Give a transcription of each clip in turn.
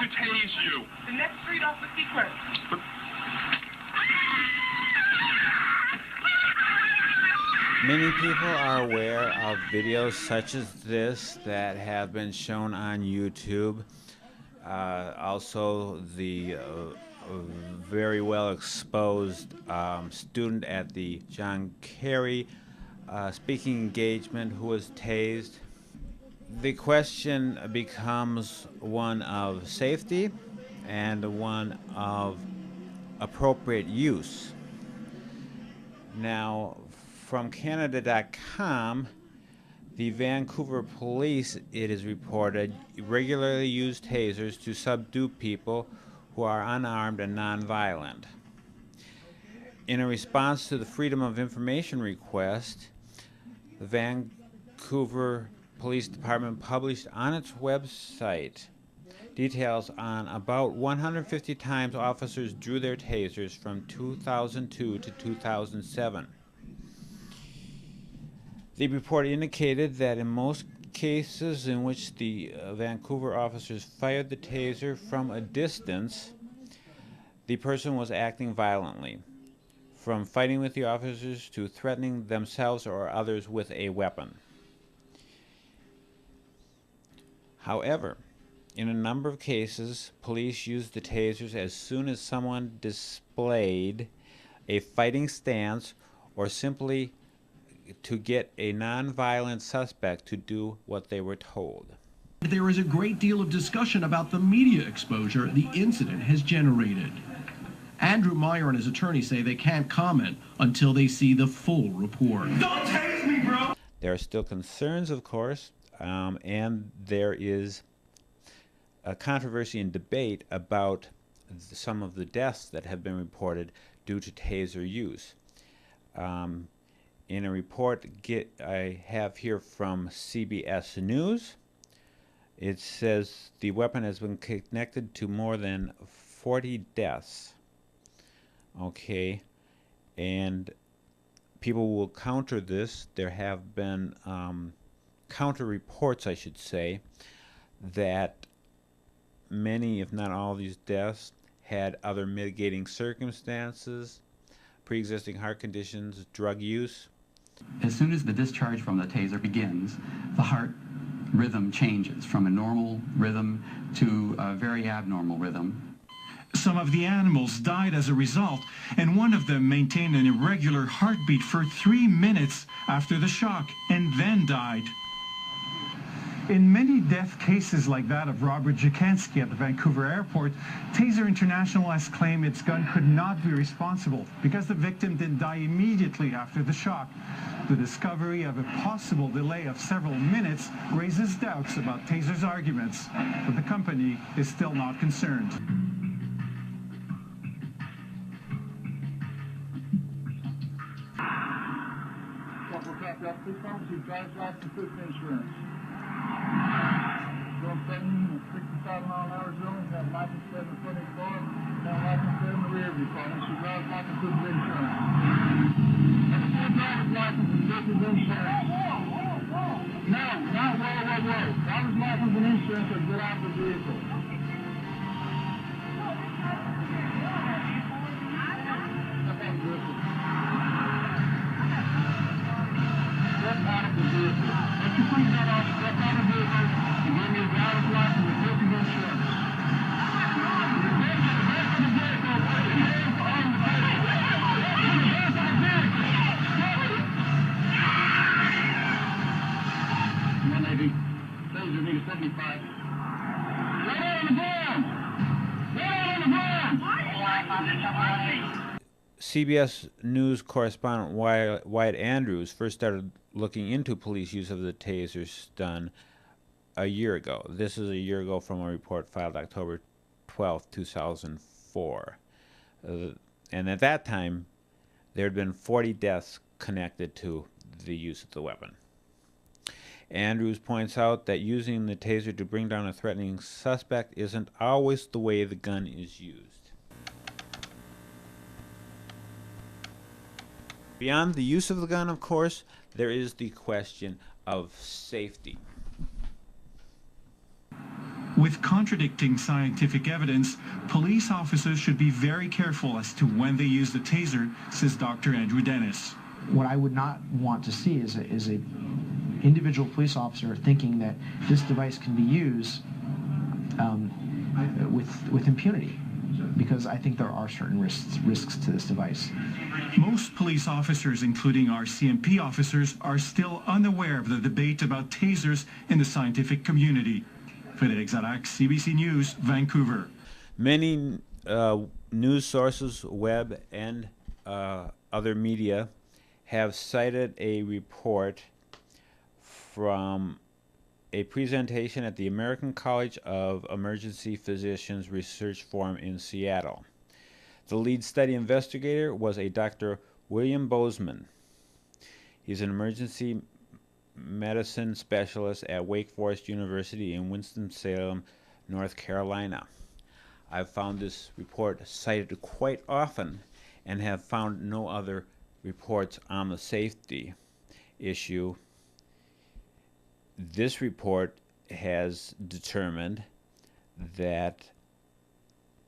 to tase you. The next street off the sequence. Many people are aware of videos such as this that have been shown on YouTube. Also, the very well exposed student at the John Kerry speaking engagement who was tased. The question becomes one of safety and one of appropriate use. Now, from Canada.com, the Vancouver police, it is reported, regularly use tasers to subdue people who are unarmed and nonviolent. In a response to the Freedom of Information request, the Vancouver Police Department published on its website details on about 150 times officers drew their tasers from 2002 to 2007. The report indicated that in most cases in which the Vancouver officers fired the taser from a distance, the person was acting violently, from fighting with the officers to threatening themselves or others with a weapon. However, in a number of cases, police used the tasers as soon as someone displayed a fighting stance or simply to get a non-violent suspect to do what they were told. There is a great deal of discussion about the media exposure the incident has generated. Andrew Meyer and his attorney say they can't comment until they see the full report. Don't tase me, bro! There are still concerns, of course, and there is a controversy and debate about some of the deaths that have been reported due to taser use. In a report I have here from CBS News, it says the weapon has been connected to more than 40 deaths. Okay, and people will counter this. There have been counter reports, I should say, that many, if not all, of these deaths had other mitigating circumstances, pre-existing heart conditions, drug use. As soon as the discharge from the taser begins, the heart rhythm changes from a normal rhythm to a very abnormal rhythm. Some of the animals died as a result, and one of them maintained an irregular heartbeat for 3 minutes after the shock and then died. In many death cases like that of Robert Jakanski at the Vancouver airport, Taser International has claimed its gun could not be responsible because the victim didn't die immediately after the shock. The discovery of a possible delay of several minutes raises doubts about Taser's arguments, but the company is still not concerned. Driver's license, proof of insurance. Don't send me 65 mile an hour zone, have license plate in front of the car, have license plate in the rear view car, and she drives license, proof of insurance. And the driver's license and proof of insurance. No, not whoa. Driver's license and insurance or get out of the vehicle. CBS News correspondent Wyatt Andrews first started looking into police use of the taser stun a year ago. This is a year ago from a report filed October 12, 2004. And at that time, there had been 40 deaths connected to the use of the weapon. Andrews points out that using the taser to bring down a threatening suspect isn't always the way the gun is used. Beyond the use of the gun, of course, there is the question of safety. With contradicting scientific evidence, police officers should be very careful as to when they use the taser, says Dr. Andrew Dennis. What I would not want to see is a individual police officer thinking that this device can be used with impunity, because I think there are certain risks to this device. Most police officers, including our CMP officers, are still unaware of the debate about tasers in the scientific community. Frédéric Zarac, CBC News, Vancouver. Many news sources, web and other media, have cited a report from a presentation at the American College of Emergency Physicians Research Forum in Seattle. The lead study investigator was a Dr. William Bozeman. He's an emergency medicine specialist at Wake Forest University in Winston-Salem, North Carolina. I've found this report cited quite often and have found no other reports on the safety issue. This report has determined that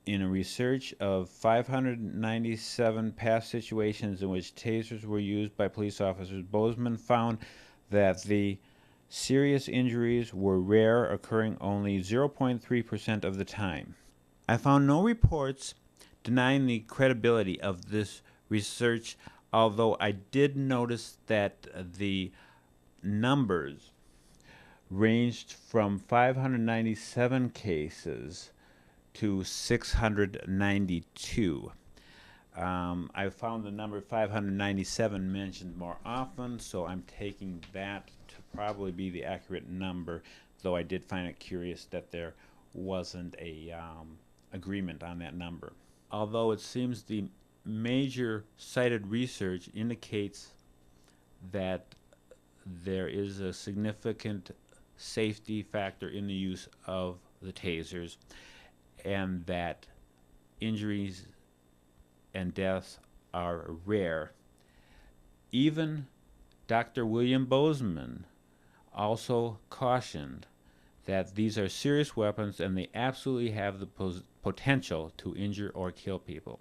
in a research of 597 past situations in which tasers were used by police officers, Bozeman found that the serious injuries were rare, occurring only 0.3% of the time. I found no reports denying the credibility of this research, although I did notice that the numbers ranged from 597 cases to 692. I found the number 597 mentioned more often, so I'm taking that to probably be the accurate number, though I did find it curious that there wasn't a agreement on that number. Although it seems the major cited research indicates that there is a significant safety factor in the use of the tasers, and that injuries and deaths are rare. Even Dr. William Bozeman also cautioned that these are serious weapons and they absolutely have the potential to injure or kill people.